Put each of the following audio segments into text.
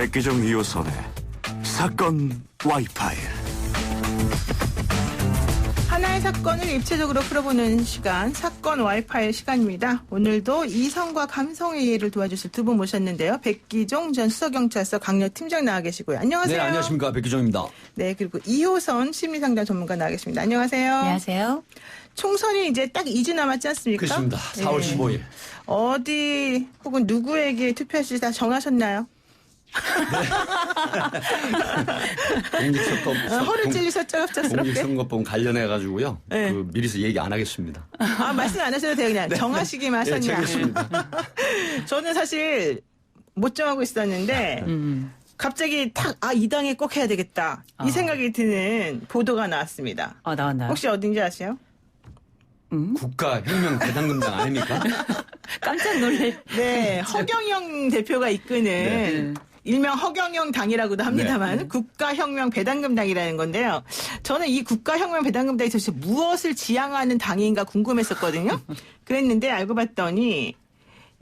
백기정 2호선의 사건 와이파이. 하나의 사건을 입체적으로 풀어보는 시간, 사건 와이파이 시간입니다. 오늘도 이성과 감성의 이해를 도와주실 두 분 모셨는데요. 백기종 전 수서경찰서 강력팀장 나와 계시고요. 안녕하세요. 네, 안녕하십니까. 백기종입니다. 네, 그리고 2호선 심리상담 전문가 나와 계십니다. 안녕하세요. 안녕하세요. 총선이 이제 딱 2주 남았지 않습니까? 그렇습니다. 4월 15일. 어디 혹은 누구에게 투표하실지 다 정하셨나요? 허를 찔리셨죠, 갑작스럽게? 공직선거법 관련해가지고요. 네. 미리서 얘기 안 하겠습니다. 말씀 안 하셔도 돼요. 그냥 정하시기만 하셨냐. 네, 정했습니다. 저는 사실 못 정하고 있었는데 갑자기 탁 이 당에 꼭 해야 되겠다 이 생각이 드는 보도가 나왔습니다. 나왔나요? 혹시 어딘지 아세요? 국가혁명배당금당 아닙니까? 깜짝 놀래. 네, 허경영 대표가 이끄는 일명 허경영 당이라고도 합니다만 국가혁명 배당금당이라는 건데요. 저는 이 국가혁명 배당금당이 도대체 무엇을 지향하는 당인가 궁금했었거든요. 그랬는데 알고 봤더니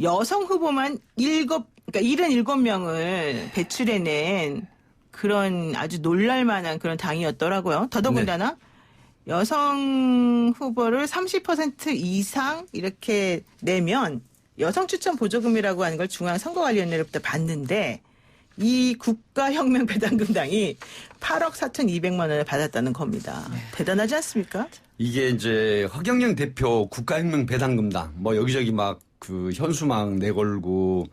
여성 후보만 77명을 배출해낸 그런 아주 놀랄만한 그런 당이었더라고요. 더더군다나 여성 후보를 30% 이상 이렇게 내면 여성 추천 보조금이라고 하는 걸 중앙선거관리위원회로부터 받는데 이 국가혁명배당금당이 8억 4,200만 원을 받았다는 겁니다. 대단하지 않습니까? 이게 이제 허경영 대표 국가혁명배당금당 여기저기 현수막 내걸고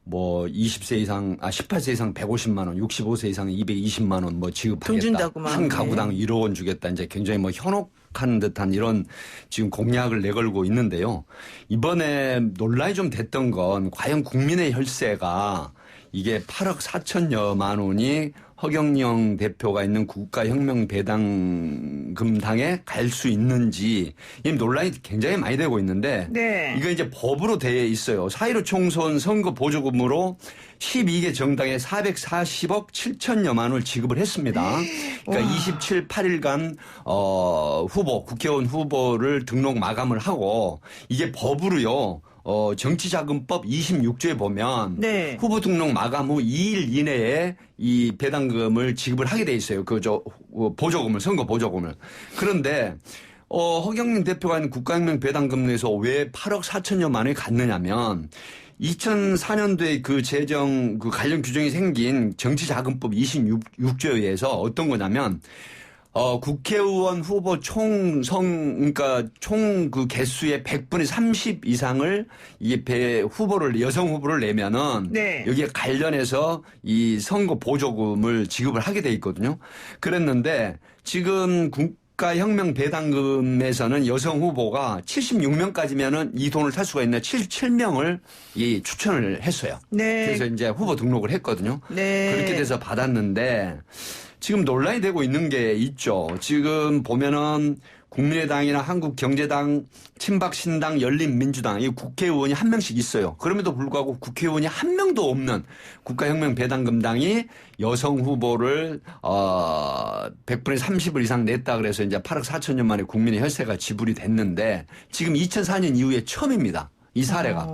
20세 이상, 18세 이상 150만 원, 65세 이상 220만 원 지급하겠다. 돈 준다고 막. 한 가구당 1억 원 주겠다. 이제 굉장히 현혹한 듯한 이런 지금 공약을 내걸고 있는데요. 이번에 논란이 좀 됐던 건 과연 국민의 혈세가 이게 8억 4천여만 원이 허경영 대표가 있는 국가혁명배당금당에 갈 수 있는지 이 논란이 굉장히 많이 되고 있는데 이거 이제 법으로 되어 있어요. 4.15 총선 선거 보조금으로 12개 정당에 440억 7천여만 원을 지급을 했습니다. 그러니까 27, 8일간 국회의원 후보를 등록 마감을 하고 이게 법으로요. 정치자금법 26조에 보면 후보 등록 마감 후 2일 이내에 이 배당금을 지급을 하게 돼 있어요. 보조금을, 선거 보조금을. 그런데 허경영 대표가 있는 국가혁명 배당금 내에서 왜 8억 4천여만 원이 갔느냐면 2004년도에 재정 관련 규정이 생긴 정치자금법 26조에 의해서 어떤 거냐면 국회의원 후보 총 개수의 100분의 30 이상을 여성 후보를 내면은 여기에 관련해서 이 선거 보조금을 지급을 하게 돼 있거든요. 그랬는데 지금 국가혁명 배당금에서는 여성 후보가 76명까지면은 이 돈을 탈 수가 있는 77명을 추천을 했어요. 그래서 이제 후보 등록을 했거든요. 그렇게 돼서 받았는데 지금 논란이 되고 있는 게 있죠. 지금 보면은 국민의당이나 한국경제당, 친박신당, 열린민주당 이 국회의원이 한 명씩 있어요. 그럼에도 불구하고 국회의원이 한 명도 없는 국가혁명배당금당이 여성 후보를 100분의 30을 이상 냈다 그래서 이제 8억 4천여 만에 국민의 혈세가 지불이 됐는데 지금 2004년 이후에 처음입니다. 이 사례가.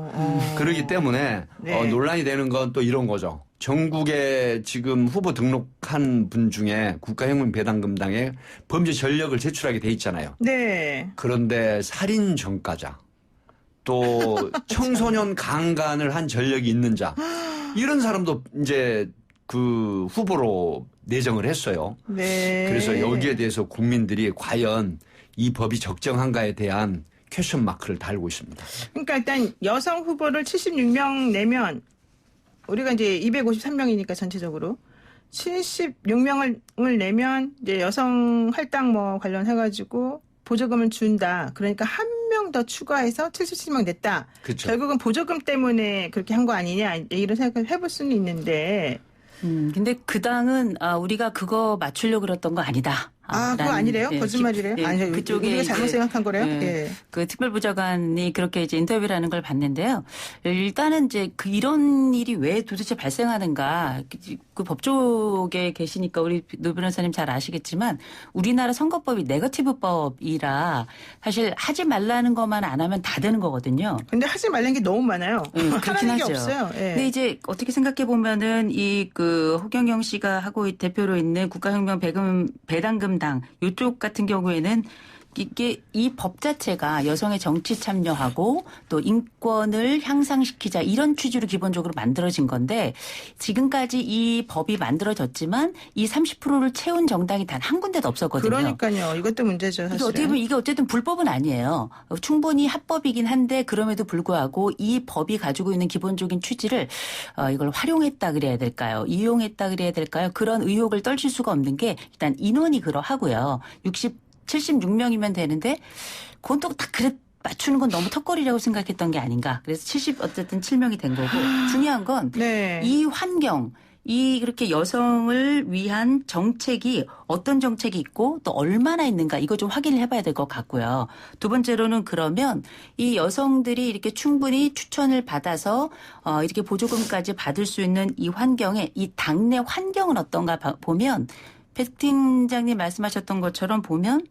그렇기 때문에 논란이 되는 건 또 이런 거죠. 전국에 지금 후보 등록한 분 중에 국가혁명배당금당에 범죄 전력을 제출하게 돼 있잖아요. 그런데 살인 전과자 또 청소년 강간을 한 전력이 있는 자 이런 사람도 이제 후보로 내정을 했어요. 그래서 여기에 대해서 국민들이 과연 이 법이 적정한가에 대한 퀘션 마크를 달고 있습니다. 그러니까 일단 여성 후보를 76명 내면 우리가 이제 253명이니까 전체적으로 76명을 내면 이제 여성 할당 관련해가지고 보조금을 준다. 그러니까 한 명 더 추가해서 77명 냈다. 그렇죠. 결국은 보조금 때문에 그렇게 한 거 아니냐 이런 생각을 해볼 수는 있는데. 근데 그 당은 우리가 그거 맞추려고 그랬던 거 아니다. 그거 아니래요? 거짓말이래요? 예, 아니, 그쪽에 우리가 잘못 생각한 거래요? 예, 예. 그 특별부좌관이 그렇게 이제 인터뷰를 하는 걸 봤는데요. 일단은 이제 이런 일이 왜 도대체 발생하는가. 그 법조계 계시니까 우리 노 변호사님 잘 아시겠지만 우리나라 선거법이 네거티브법이라 사실 하지 말라는 것만 안 하면 다 되는 거거든요. 근데 하지 말라는 게 너무 많아요. 그렇긴 하라는 게 하죠. 없어요. 예. 근데 이제 어떻게 생각해 보면은 이 그 허경영 씨가 하고 대표로 있는 국가혁명 배당금당 이쪽 같은 경우에는 이게 이 법 자체가 여성의 정치 참여하고 또 인권을 향상시키자 이런 취지로 기본적으로 만들어진 건데 지금까지 이 법이 만들어졌지만 이 30%를 채운 정당이 단 한 군데도 없었거든요. 그러니까요. 이것도 문제죠. 사실은. 어떻게 보면 이게 어쨌든 불법은 아니에요. 충분히 합법이긴 한데 그럼에도 불구하고 이 법이 가지고 있는 기본적인 취지를 이걸 활용했다 그래야 될까요? 이용했다 그래야 될까요? 그런 의혹을 떨칠 수가 없는 게 일단 인원이 그러하고요. 76명이면 되는데 그건 또 딱 그래 맞추는 건 너무 턱걸이라고 생각했던 게 아닌가. 그래서 어쨌든 7명이 된 거고 중요한 건 이 환경 이 그렇게 여성을 위한 정책이 어떤 정책이 있고 또 얼마나 있는가 이거 좀 확인을 해봐야 될 것 같고요. 두 번째로는 그러면 이 여성들이 이렇게 충분히 추천을 받아서 이렇게 보조금까지 받을 수 있는 이 환경에 이 당내 환경은 어떤가 보면 백 팀장님 말씀하셨던 것처럼 보면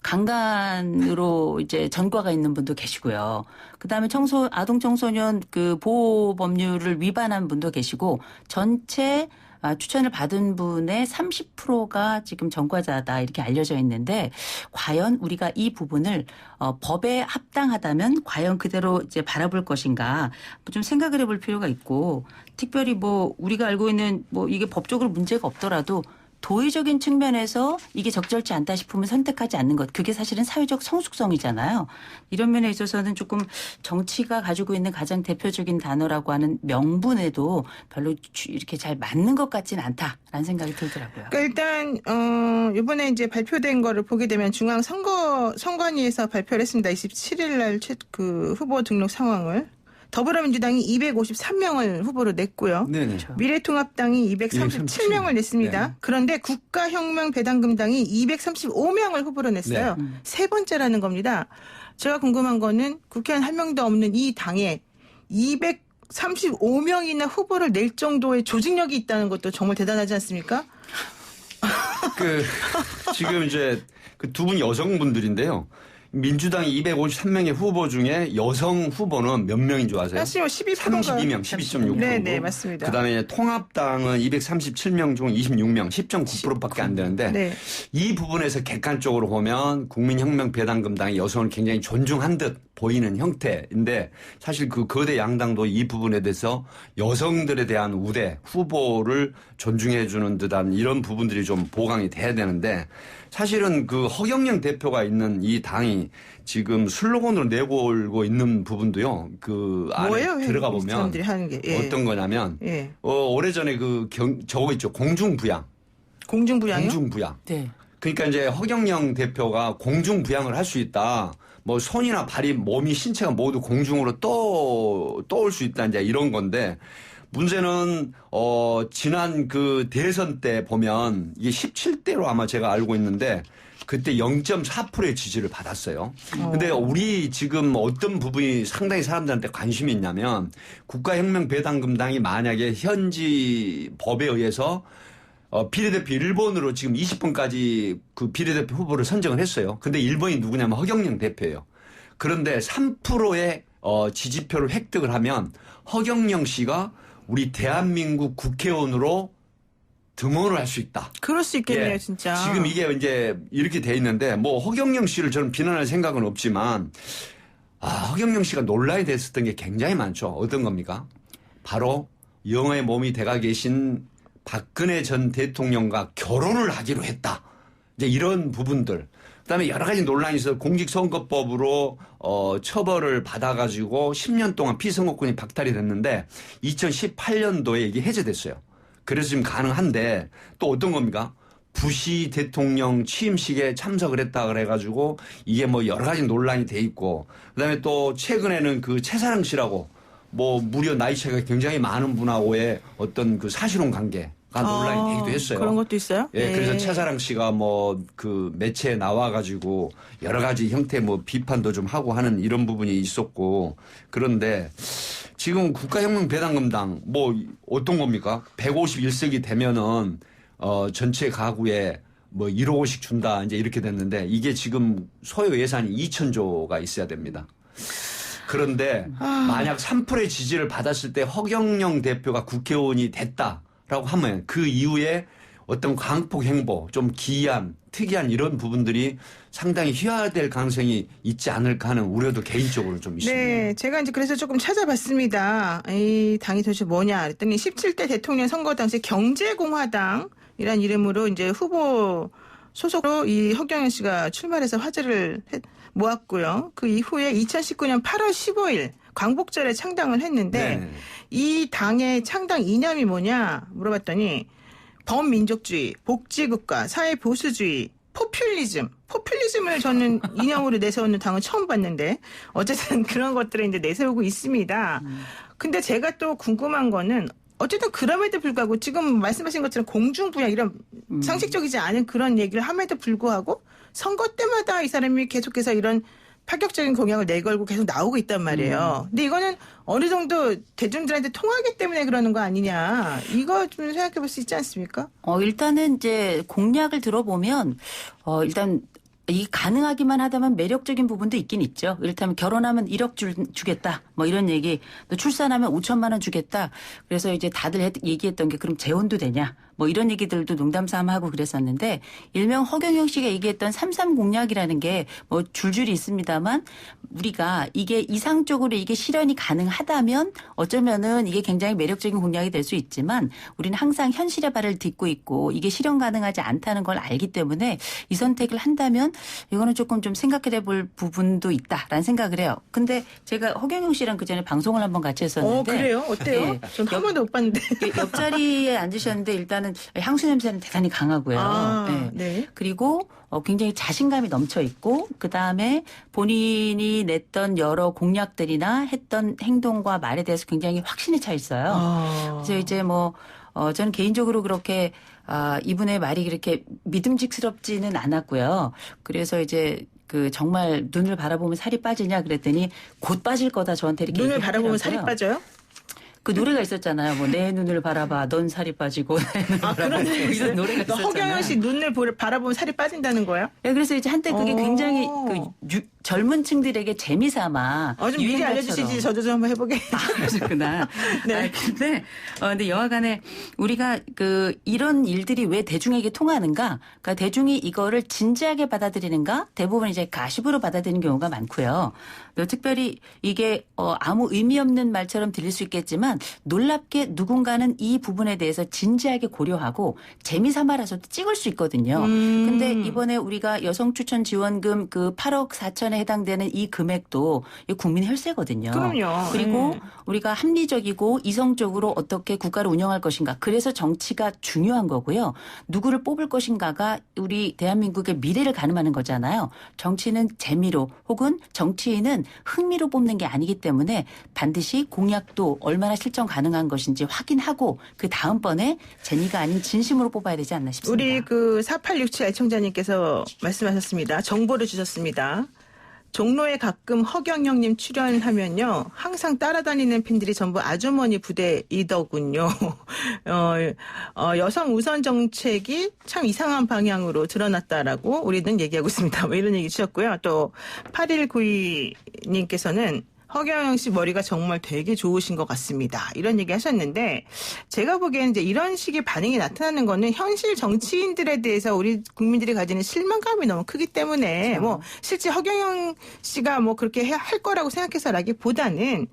강간으로 이제 전과가 있는 분도 계시고요. 그다음에 아동 청소년 그 보호 법률을 위반한 분도 계시고 전체 추천을 받은 분의 30%가 지금 전과자다 이렇게 알려져 있는데 과연 우리가 이 부분을 법에 합당하다면 과연 그대로 이제 바라볼 것인가 좀 생각을 해볼 필요가 있고 특별히 뭐 우리가 알고 있는 뭐 이게 법적으로 문제가 없더라도 도의적인 측면에서 이게 적절치 않다 싶으면 선택하지 않는 것. 그게 사실은 사회적 성숙성이잖아요. 이런 면에 있어서는 조금 정치가 가지고 있는 가장 대표적인 단어라고 하는 명분에도 별로 이렇게 잘 맞는 것 같지는 않다라는 생각이 들더라고요. 그러니까 일단 이번에 이제 발표된 거를 보게 되면 중앙선관위에서 발표를 했습니다. 27일 날 그 후보 등록 상황을. 더불어민주당이 253명을 후보로 냈고요. 네네. 미래통합당이 237명을 냈습니다. 네. 그런데 국가혁명배당금당이 235명을 후보로 냈어요. 네. 세 번째라는 겁니다. 제가 궁금한 거는 국회의원 한 명도 없는 이 당에 235명이나 후보를 낼 정도의 조직력이 있다는 것도 정말 대단하지 않습니까? 지금 이제 그 두 분 여성분들인데요. 민주당이 253명의 후보 중에 여성 후보는 몇 명인 줄 아세요? 사실 32명, 12.6%. 네, 맞습니다. 그다음에 통합당은 237명 중 26명, 10.9%밖에 안 되는데 네. 이 부분에서 객관적으로 보면 국민혁명배당금당이 여성을 굉장히 존중한 듯 보이는 형태인데 사실 그 거대 양당도 이 부분에 대해서 여성들에 대한 우대, 후보를 존중해 주는 듯한 이런 부분들이 좀 보강이 돼야 되는데 사실은 그 허경영 대표가 있는 이 당이 지금 슬로건으로 내걸고 있는 부분도요. 그 안에 뭐예요? 들어가 보면 사람들이 하는 게. 예. 어떤 거냐면 예. 오래전에 저거 있죠. 공중부양. 공중부양이요? 공중부양. 네. 그러니까 이제 허경영 대표가 공중부양을 할 수 있다. 뭐 손이나 발이 몸이 신체가 모두 공중으로 떠올 수 있다. 이제 이런 건데 문제는 지난 그 대선 때 보면 이게 17대로 아마 제가 알고 있는데 그때 0.4%의 지지를 받았어요. 근데 우리 지금 어떤 부분이 상당히 사람들한테 관심이 있냐면 국가혁명배당금당이 만약에 현지 법에 의해서 비례대표 1번으로 지금 20번까지 그 비례대표 후보를 선정을 했어요. 근데 1번이 누구냐면 허경영 대표예요. 그런데 3%의 지지표를 획득을 하면 허경영 씨가 우리 대한민국 국회의원으로 등원을 할 수 있다. 그럴 수 있겠네요, 예. 진짜. 지금 이게 이제 이렇게 돼 있는데 뭐 허경영 씨를 저는 비난할 생각은 없지만 허경영 씨가 논란이 됐었던 게 굉장히 많죠. 어떤 겁니까? 바로 영어의 몸이 돼가 계신 박근혜 전 대통령과 결혼을 하기로 했다. 이제 이런 부분들. 그다음에 여러 가지 논란이 있어서 공직선거법으로 처벌을 받아가지고 10년 동안 피선거권이 박탈이 됐는데 2018년도에 이게 해제됐어요. 그래서 지금 가능한데 또 어떤 겁니까? 부시 대통령 취임식에 참석을 했다 그래가지고 이게 뭐 여러 가지 논란이 돼 있고 그다음에 또 최근에는 그 최사랑 씨라고 뭐 무려 나이 차이가 굉장히 많은 분하고의 어떤 그 사실혼 관계 논란이 되기도 했어요. 그런 것도 있어요? 예, 네. 그래서 차사랑 씨가 뭐 그 매체에 나와가지고 여러 가지 형태 뭐 비판도 좀 하고 하는 이런 부분이 있었고 그런데 지금 국가혁명배당금당 뭐 어떤 겁니까? 151석이 되면은 전체 가구에 뭐 1호씩 준다 이제 이렇게 됐는데 이게 지금 소요 예산이 2,000조가 있어야 됩니다. 그런데 만약 3%의 지지를 받았을 때 허경영 대표가 국회의원이 됐다라고 하면 그 이후에 어떤 광폭 행보, 좀 기이한, 특이한 이런 부분들이 상당히 희화될 가능성이 있지 않을까 하는 우려도 개인적으로 좀 있습니다. 네, 제가 이제 그래서 조금 찾아봤습니다. 이 당이 도대체 뭐냐 그랬더니 17대 대통령 선거 당시 경제공화당이란 이름으로 이제 후보 소속으로 이 허경영 씨가 출마해서 화제를 모았고요. 그 이후에 2019년 8월 15일 광복절에 창당을 했는데 네. 이 당의 창당 이념이 뭐냐 물어봤더니 범민족주의, 복지국가, 사회보수주의, 포퓰리즘을 저는 이념으로 내세우는 당은 처음 봤는데 어쨌든 그런 것들을 이제 내세우고 있습니다. 근데 제가 또 궁금한 거는 어쨌든 그럼에도 불구하고 지금 말씀하신 것처럼 공중부양 이런 상식적이지 않은 그런 얘기를 함에도 불구하고 선거 때마다 이 사람이 계속해서 이런 파격적인 공약을 내걸고 계속 나오고 있단 말이에요. 근데 이거는 어느 정도 대중들한테 통하기 때문에 그러는 거 아니냐. 이거 좀 생각해 볼 수 있지 않습니까? 일단은 이제 공약을 들어보면 일단 이 가능하기만 하다면 매력적인 부분도 있긴 있죠. 이를테면 결혼하면 1억 주겠다. 뭐 이런 얘기. 또 출산하면 5천만 원 주겠다. 그래서 이제 다들 얘기했던 게 그럼 재혼도 되냐. 뭐 이런 얘기들도 농담삼아 하고 그랬었는데 일명 허경영 씨가 얘기했던 3.3 공약이라는 게 뭐 줄줄이 있습니다만 우리가 이게 이상적으로 이게 실현이 가능하다면 어쩌면은 이게 굉장히 매력적인 공약이 될 수 있지만 우리는 항상 현실의 발을 딛고 있고 이게 실현 가능하지 않다는 걸 알기 때문에 이 선택을 한다면 이거는 조금 좀 생각해 볼 부분도 있다라는 생각을 해요. 근데 제가 허경영 씨랑 그전에 방송을 한번 같이 했었는데 그래요? 어때요? 네. 전 한 번도 못 봤는데. 옆자리에 앉으셨는데 일단은 향수 냄새는 대단히 강하고요. 네. 그리고 굉장히 자신감이 넘쳐 있고 그다음에 본인이 냈던 여러 공약들이나 했던 행동과 말에 대해서 굉장히 확신이 차 있어요. 그래서 이제 저는 개인적으로 그렇게 이분의 말이 그렇게 믿음직스럽지는 않았고요. 그래서 이제 정말 눈을 바라보면 살이 빠지냐 그랬더니 곧 빠질 거다 저한테 이렇게 눈을 바라보면 살이 빠져요? 그 노래가 있었잖아요. 내 눈을 바라봐, 넌 살이 빠지고. 그런 이런 노래가 있었잖아요. 허경영 씨 눈을 바라보면 살이 빠진다는 거예요? 네, 그래서 이제 한때 그게 굉장히 젊은 층들에게 재미삼아. 좀 미리 알려주시지. 저도 좀 한번 해보게. 그러셨구나. 네. 근데 여하간에 우리가 이런 일들이 왜 대중에게 통하는가? 그러니까 대중이 이거를 진지하게 받아들이는가? 대부분 이제 가십으로 받아들이는 경우가 많고요. 특별히 이게 아무 의미 없는 말처럼 들릴 수 있겠지만 놀랍게 누군가는 이 부분에 대해서 진지하게 고려하고 재미삼아라서도 찍을 수 있거든요. 근데 이번에 우리가 여성 추천 지원금 8억 4천에 해당되는 이 금액도 국민 혈세거든요. 그럼요. 그리고 우리가 합리적이고 이성적으로 어떻게 국가를 운영할 것인가. 그래서 정치가 중요한 거고요. 누구를 뽑을 것인가가 우리 대한민국의 미래를 가늠하는 거잖아요. 정치는 재미로 혹은 정치인은 흥미로 뽑는 게 아니기 때문에 반드시 공약도 얼마나 실천 가능한 것인지 확인하고 그 다음번에 재미가 아닌 진심으로 뽑아야 되지 않나 싶습니다. 우리 4867 애청자님께서 말씀하셨습니다. 정보를 주셨습니다. 종로에 가끔 허경영님 출연하면요. 항상 따라다니는 팬들이 전부 아주머니 부대이더군요. 여성 우선 정책이 참 이상한 방향으로 드러났다라고 우리는 얘기하고 있습니다. 뭐 이런 얘기 주셨고요. 또 8192님께서는 허경영 씨 머리가 정말 되게 좋으신 것 같습니다. 이런 얘기 하셨는데 제가 보기에는 이제 이런 식의 반응이 나타나는 거는 현실 정치인들에 대해서 우리 국민들이 가지는 실망감이 너무 크기 때문에 그렇죠. 실제 허경영 씨가 그렇게 할 거라고 생각해서라기보다는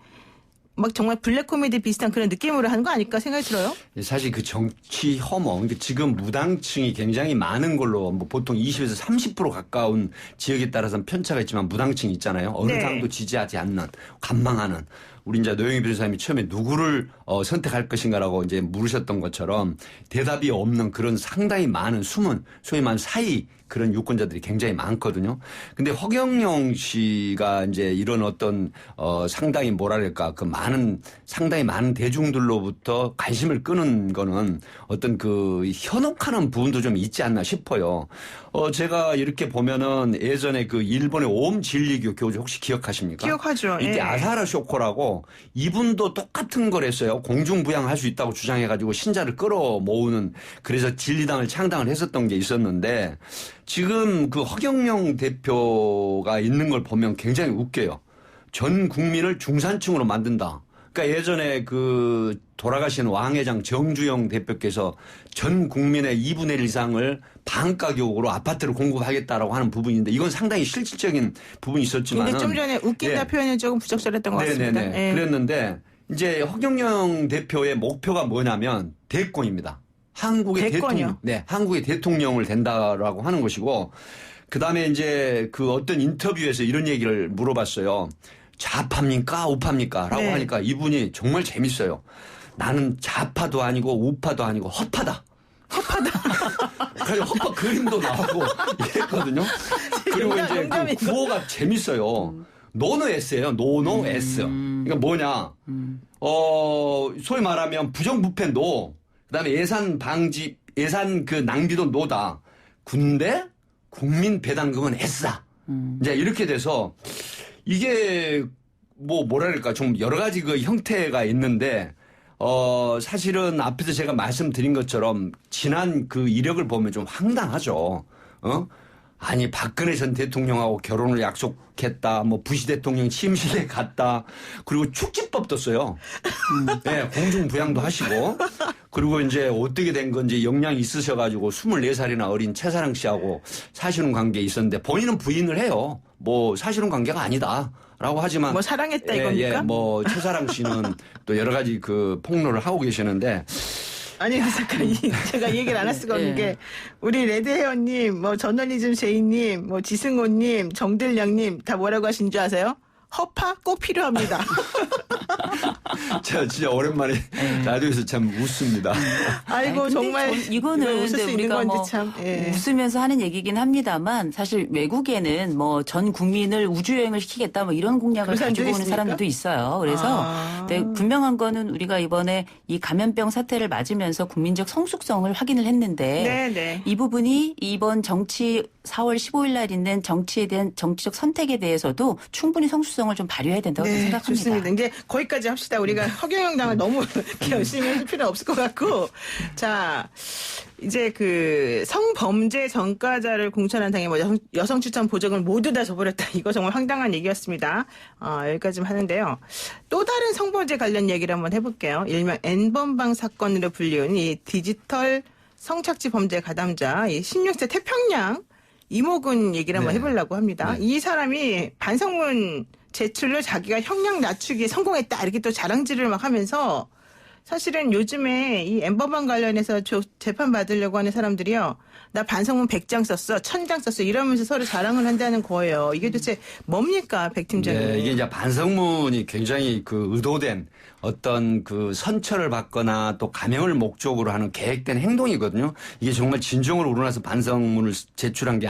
막 정말 블랙 코미디 비슷한 그런 느낌으로 하는 거 아닐까 생각이 들어요. 사실 그 정치 혐오, 근데 지금 무당층이 굉장히 많은 걸로 보통 20에서 30% 가까운 지역에 따라서는 편차가 있지만 무당층이 있잖아요. 어느 네. 당도 지지하지 않는, 관망하는. 우리 이제 노영희 변호사님이 처음에 누구를 선택할 것인가라고 이제 물으셨던 것처럼 대답이 없는 그런 상당히 많은 숨은 소위 말하는 사이 그런 유권자들이 굉장히 많거든요. 근데 허경영 씨가 이제 이런 어떤 상당히 뭐랄까 그 상당히 많은 대중들로부터 관심을 끄는 거는 어떤 그 현혹하는 부분도 좀 있지 않나 싶어요. 제가 이렇게 보면은 예전에 그 일본의 오음진리교 교주 혹시 기억하십니까? 기억하죠. 이때 예. 아사하라 쇼코라고 이분도 똑같은 걸 했어요. 공중부양할 수 있다고 주장해가지고 신자를 끌어모으는 그래서 진리당을 창당을 했었던 게 있었는데 지금 그 허경영 대표가 있는 걸 보면 굉장히 웃겨요. 전 국민을 중산층으로 만든다. 그러니까 예전에 그 돌아가신 왕회장 정주영 대표께서 전 국민의 2분의 1 이상을 반가격으로 아파트를 공급하겠다라고 하는 부분인데 이건 상당히 실질적인 부분이 있었지만. 근데 좀 전에 웃긴다 표현은 조금 부적절했던 것 같습니다. 네네네. 그랬는데 이제 허경영 대표의 목표가 뭐냐면 대권입니다. 한국의 대통령. 네, 한국의 대통령을 된다라고 하는 것이고 그다음에 이제 그 어떤 인터뷰에서 이런 얘기를 물어봤어요. 좌파입니까? 우파입니까? 라고 하니까 이분이 정말 재밌어요. 나는 좌파도 아니고 우파도 아니고 허파다. 그래서 허파 그림도 나오고 이랬거든요. 그리고 이제 그 구호가 재밌어요. 노노 S예요. 노노 S. 그러니까 뭐냐. 소위 말하면 부정부패 노. 그다음에 예산 그 낭비도 노다. 군대 국민 배당금은 S다. 이제 이렇게 돼서 이게 뭐랄까 좀 여러 가지 그 형태가 있는데 사실은 앞에서 제가 말씀드린 것처럼 지난 그 이력을 보면 좀 황당하죠. 아니 박근혜 전 대통령하고 결혼을 약속했다. 뭐 부시 대통령 침실에 갔다. 그리고 축지법도 써요. 네, 공중부양도 하시고. 그리고 이제 어떻게 된 건지 역량이 있으셔가지고 24살이나 어린 최사랑 씨하고 사실혼 관계에 있었는데 본인은 부인을 해요. 뭐 사실혼 관계가 아니다. 라고 하지만. 뭐 사랑했다 이겁니까? 뭐 최사랑 씨는 또 여러 가지 그 폭로를 하고 계시는데. 아니, 잠깐, 제가 얘기를 안 할 수가 없는 게, 우리 레드헤어님, 뭐, 저널리즘 제이님, 뭐, 지승호님, 정들량님, 다 뭐라고 하신 줄 아세요? 허파 꼭 필요합니다. 제가 진짜 오랜만에 라디오에서 참 웃습니다. 아이고, 아니, 정말. 이거는 웃을 수 있는 우리가 건지 참. 예. 웃으면서 하는 얘기긴 합니다만 사실 외국에는 뭐 전 국민을 우주여행을 시키겠다 뭐 이런 공약을 가지고 오는 사람들도 있어요. 그래서 네, 분명한 거는 우리가 이번에 이 감염병 사태를 맞으면서 국민적 성숙성을 확인을 했는데 네네. 이 부분이 이번 정치 4월 15일 날 있는 정치에 대한 정치적 선택에 대해서도 충분히 성숙성을 좀 발휘해야 된다고 생각합니다. 좋습니다. 이제 거기까지 합시다. 우리가 허경영 당을 너무 열심히 할 필요는 없을 것 같고. 자, 이제 그 성범죄 전과자를 공천한 당의 뭐 여성 추천 보직을 모두 다 줘버렸다. 이거 정말 황당한 얘기였습니다. 여기까지 하는데요. 또 다른 성범죄 관련 얘기를 한번 해볼게요. 일명 N번방 사건으로 불리운 이 디지털 성착취 범죄 가담자 이 16세 태평양 이모군 얘기를 한번 해보려고 합니다. 이 사람이 반성문 제출로 자기가 형량 낮추기에 성공했다 이렇게 또 자랑질을 막 하면서 사실은 요즘에 이 엠버방 관련해서 재판 받으려고 하는 사람들이요. 나 반성문 100장 썼어, 1000장 썼어 이러면서 서로 자랑을 한다는 거예요. 이게 도대체 뭡니까, 백 팀장님? 네, 이게 이제 반성문이 굉장히 그 의도된 어떤 그 선처를 받거나 또 감형을 목적으로 하는 계획된 행동이거든요. 이게 정말 진정으로 우러나서 반성문을 제출한 게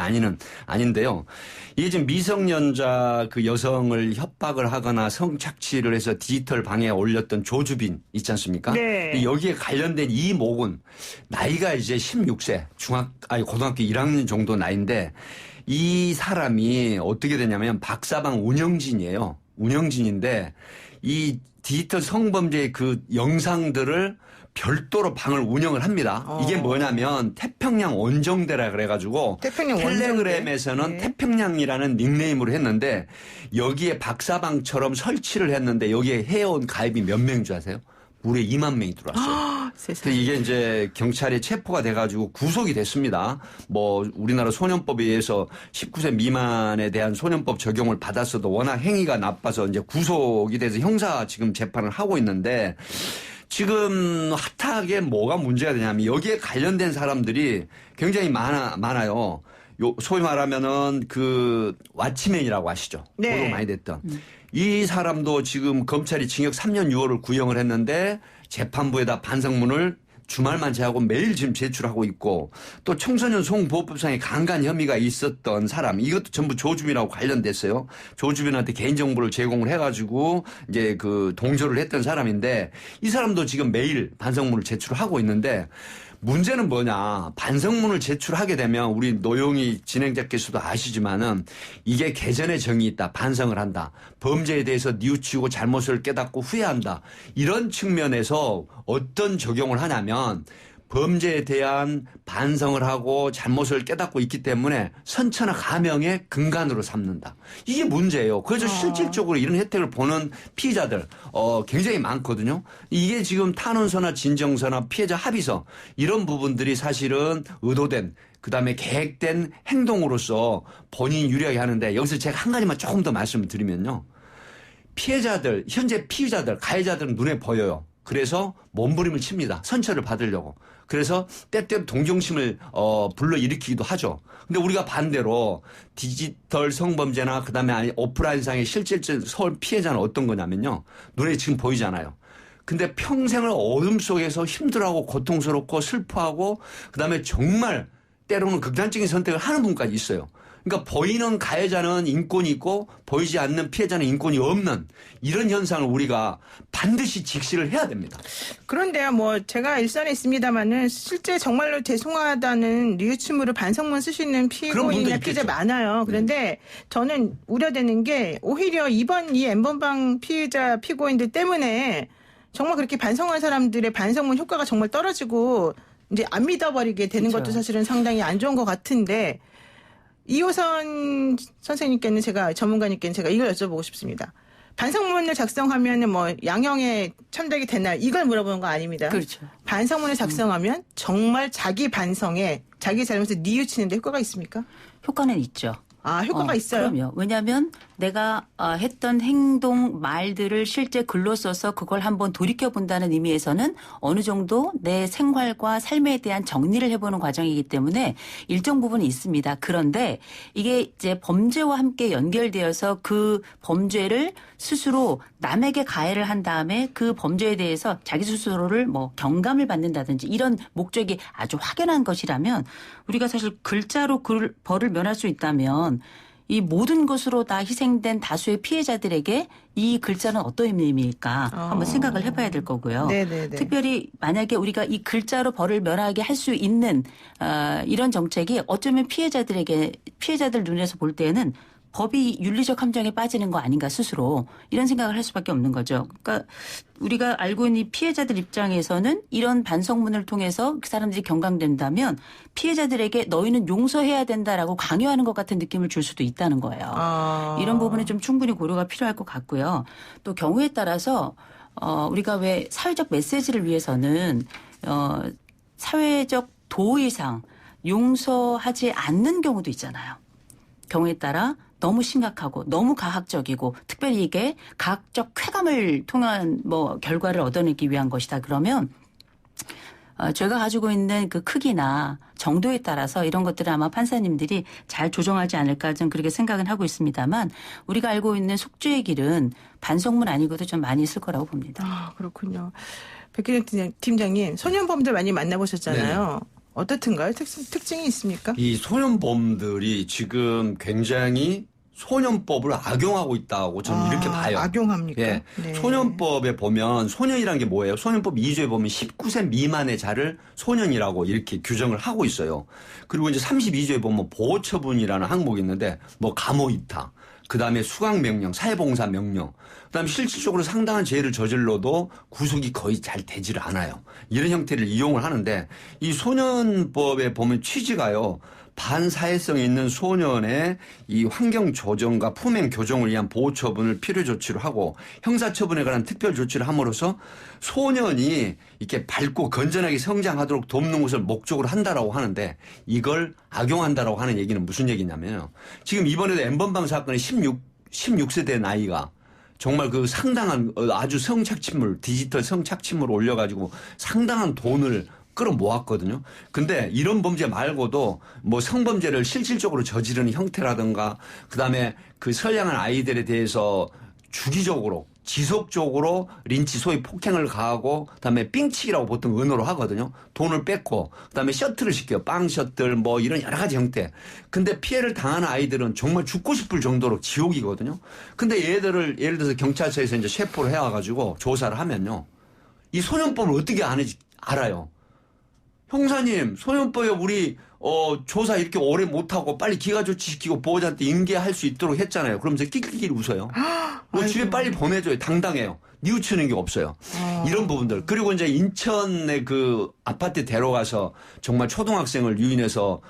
아닌데요. 이게 지금 미성년자 그 여성을 협박을 하거나 성착취를 해서 디지털 방에 올렸던 조주빈 있지 않습니까? 네. 여기에 관련된 이 목은 나이가 이제 16세 고등학교 1학년 정도 나이인데 이 사람이 어떻게 되냐면 박사방 운영진이에요. 운영진인데 이 디지털 성범죄의 그 영상들을 별도로 방을 운영을 합니다. 이게 뭐냐면 태평양 원정대라 그래가지고 텔레그램에서는 태평양이라는 닉네임으로 했는데 여기에 박사방처럼 설치를 했는데 여기에 해온 가입이 몇 명인 줄 아세요? 무려 2만 명이 들어왔어요. 그래서 이게 이제 경찰에 체포가 돼가지고 구속이 됐습니다. 뭐 우리나라 소년법에 의해서 19세 미만에 대한 소년법 적용을 받았어도 워낙 행위가 나빠서 이제 구속이 돼서 형사 지금 재판을 하고 있는데 지금 핫하게 뭐가 문제가 되냐면 여기에 관련된 사람들이 굉장히 많아요. 소위 말하면은 그 왓치맨이라고 아시죠? 네. 보도 많이 됐던. 이 사람도 지금 검찰이 징역 3년 6월을 구형을 했는데 재판부에다 반성문을 주말만 제하고 매일 지금 제출하고 있고 또 청소년 성보호법상의 강간 혐의가 있었던 사람 이것도 전부 조주빈하고 관련됐어요. 조주빈한테 개인정보를 제공을 해가지고 이제 그 동조를 했던 사람인데 이 사람도 지금 매일 반성문을 제출하고 있는데 문제는 뭐냐. 반성문을 제출하게 되면 우리 노영희 진행자께서도 아시지만은 이게 개전의 정이 있다. 반성을 한다. 범죄에 대해서 뉘우치고 잘못을 깨닫고 후회한다. 이런 측면에서 어떤 적용을 하냐면 범죄에 대한 반성을 하고 잘못을 깨닫고 있기 때문에 선처나 가명의 근간으로 삼는다. 이게 문제예요. 그래서 실질적으로 이런 혜택을 보는 피의자들 굉장히 많거든요. 이게 지금 탄원서나 진정서나 피해자 합의서 이런 부분들이 사실은 의도된 그다음에 계획된 행동으로서 본인이 유리하게 하는데 여기서 제가 한 가지만 조금 더 말씀을 드리면요. 피해자들 현재 피의자들 가해자들은 눈에 보여요. 그래서 몸부림을 칩니다. 선처를 받으려고. 그래서 때때로 동정심을 불러일으키기도 하죠. 근데 우리가 반대로 디지털 성범죄나 그다음에 오프라인상의 실질적 서울 피해자는 어떤 거냐면요. 눈에 지금 보이잖아요. 근데 평생을 어둠 속에서 힘들어하고 고통스럽고 슬퍼하고 그다음에 정말 때로는 극단적인 선택을 하는 분까지 있어요. 그러니까 보이는 가해자는 인권이 있고 보이지 않는 피해자는 인권이 없는 이런 현상을 우리가 반드시 직시를 해야 됩니다. 그런데요, 뭐 제가 일선에 있습니다만은 실제 정말로 죄송하다는 뉘우침으로 반성문 쓰시는 피고인이나 피해자 많아요. 그런데 저는 우려되는 게 오히려 이번 이 N번방 피해자 피고인들 때문에 정말 그렇게 반성한 사람들의 반성문 효과가 정말 떨어지고 이제 안 믿어버리게 되는 그렇죠. 것도 사실은 상당히 안 좋은 것 같은데. 이호선 선생님께는 전문가님께는 제가 이걸 여쭤보고 싶습니다. 반성문을 작성하면 뭐 양형에 참작이 되나요? 이걸 물어보는 거 아닙니다. 그렇죠. 반성문을 작성하면 정말 자기 반성에 자기 잘못을 뉘우치는데 효과가 있습니까? 효과는 있죠. 아, 효과가 있어요? 그럼요. 왜냐하면 내가 했던 행동, 말들을 실제 글로 써서 그걸 한번 돌이켜본다는 의미에서는 어느 정도 내 생활과 삶에 대한 정리를 해보는 과정이기 때문에 일정 부분이 있습니다. 그런데 이게 이제 범죄와 함께 연결되어서 그 범죄를 스스로 남에게 가해를 한 다음에 그 범죄에 대해서 자기 스스로를 뭐 경감을 받는다든지 이런 목적이 아주 확연한 것이라면 우리가 사실 글자로 벌을 면할 수 있다면 이 모든 것으로 다 희생된 다수의 피해자들에게 이 글자는 어떤 의미일까 한번 생각을 해봐야 될 거고요. 네네네. 특별히 만약에 우리가 이 글자로 벌을 면하게 할 수 있는 이런 정책이 어쩌면 피해자들 눈에서 볼 때에는 법이 윤리적 함정에 빠지는 거 아닌가 스스로 이런 생각을 할 수밖에 없는 거죠. 그러니까 우리가 알고 있는 이 피해자들 입장에서는 이런 반성문을 통해서 그 사람들이 경감된다면 피해자들에게 너희는 용서해야 된다라고 강요하는 것 같은 느낌을 줄 수도 있다는 거예요. 이런 부분은 좀 충분히 고려가 필요할 것 같고요. 또 경우에 따라서 우리가 왜 사회적 메시지를 위해서는 사회적 도의상 용서하지 않는 경우도 있잖아요. 경우에 따라 너무 심각하고 너무 가학적이고 특별히 이게 가학적 쾌감을 통한 뭐 결과를 얻어내기 위한 것이다. 그러면 제가 가지고 있는 그 크기나 정도에 따라서 이런 것들을 아마 판사님들이 잘 조정하지 않을까 좀 그렇게 생각은 하고 있습니다만 우리가 알고 있는 속죄의 길은 반성문 아니고도 좀 많이 있을 거라고 봅니다. 아, 그렇군요. 백기정 팀장님, 소년범들 많이 만나보셨잖아요. 네네. 어떻든가요? 특징이 있습니까? 이 소년범들이 지금 굉장히 소년법을 악용하고 있다고 저는 이렇게 봐요. 악용합니까? 예. 네. 소년법에 보면 소년이란 게 뭐예요? 소년법 2조에 보면 19세 미만의 자를 소년이라고 이렇게 규정을 하고 있어요. 그리고 이제 32조에 보면 보호처분이라는 항목이 있는데 뭐 감호 이타, 그다음에 수강명령, 사회봉사명령, 그다음에 실질적으로 상당한 죄를 저질러도 구속이 거의 잘 되지를 않아요. 이런 형태를 이용을 하는데 이 소년법에 보면 취지가요. 반사회성이 있는 소년의 이 환경 조정과 품행 교정을 위한 보호 처분을 필요 조치로 하고 형사 처분에 관한 특별 조치를 함으로써 소년이 이렇게 밝고 건전하게 성장하도록 돕는 것을 목적으로 한다라고 하는데 이걸 악용한다라고 하는 얘기는 무슨 얘기냐면요. 지금 이번에도 N번방 사건의 16세대 나이가 정말 그 상당한 아주 성착취물, 디지털 성착취물을 올려가지고 상당한 돈을 끌어모았거든요. 근데 이런 범죄 말고도 뭐 성범죄를 실질적으로 저지르는 형태라든가 그다음에 그 선량한 아이들에 대해서 주기적으로 지속적으로 린치 소위 폭행을 가하고 그다음에 삥치기라고 보통 은어로 하거든요. 돈을 뺏고 그다음에 셔틀을 시켜요. 빵 셔틀 뭐 이런 여러 가지 형태. 근데 피해를 당하는 아이들은 정말 죽고 싶을 정도로 지옥이거든요. 근데 얘들을 예를 들어서 경찰서에서 이제 체포를 해와가지고 조사를 하면요. 이 소년법을 어떻게 알아요? 형사님, 소년법에 우리 조사 이렇게 오래 못하고 빨리 기가조치시키고 보호자한테 인계할 수 있도록 했잖아요. 그러면서 낄낄낄 웃어요. 집에 빨리 보내줘요. 당당해요. 뉘우치는 게 없어요. 이런 부분들. 그리고 이제 인천의 그 아파트 데려가서 정말 초등학생을 유인해서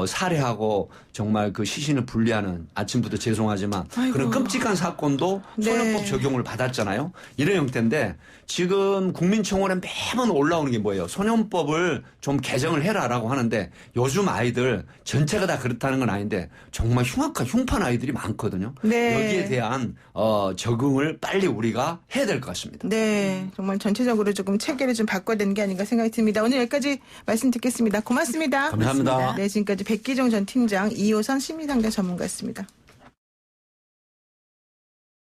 살해하고 정말 그 시신을 분리하는 아침부터 죄송하지만 그런 끔찍한 사건도 소년법 적용을 받았잖아요. 이런 형태인데 지금 국민청원에 매번 올라오는 게 뭐예요? 소년법을 좀 개정을 해라라고 하는데 요즘 아이들 전체가 다 그렇다는 건 아닌데 정말 흉판 아이들이 많거든요. 네. 여기에 대한 적응을 빨리 우리가 해야 될 것 같습니다. 네, 정말 전체적으로 조금 체계를 좀 바꿔야 되는 게 아닌가 생각이 듭니다. 오늘 여기까지 말씀 듣겠습니다. 고맙습니다. 감사합니다. 네, 지금까지 백기종 전 팀장, 이호선 심리상담 전문가였습니다.